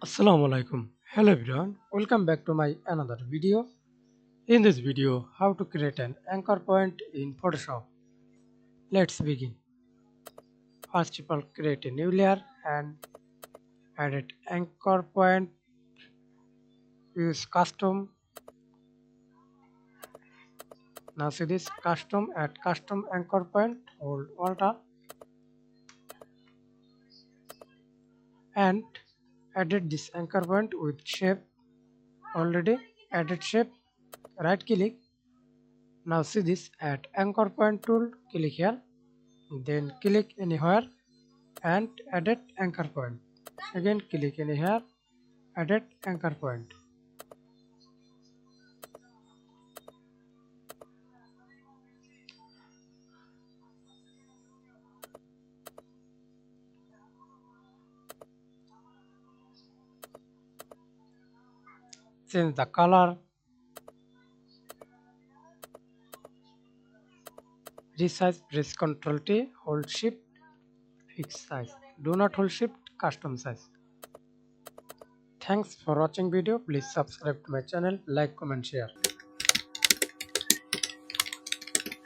Assalamu alaikum. Hello everyone. Welcome back to my another video. In this video, how to create an anchor point in Photoshop. Let's begin. First of all, create a new layer and add an anchor point. Use custom. Now see this custom. Add custom anchor point. Hold Alt and added this anchor point with shape. Already added shape. Right click. Now see this. Add anchor point tool. Click here. Then click anywhere and edit anchor point. Again click in here, edit anchor point. Change the color, resize, press Ctrl T, hold shift, fix size. Do not hold shift, custom size. Thanks for watching video. Please subscribe to my channel, like, comment, share.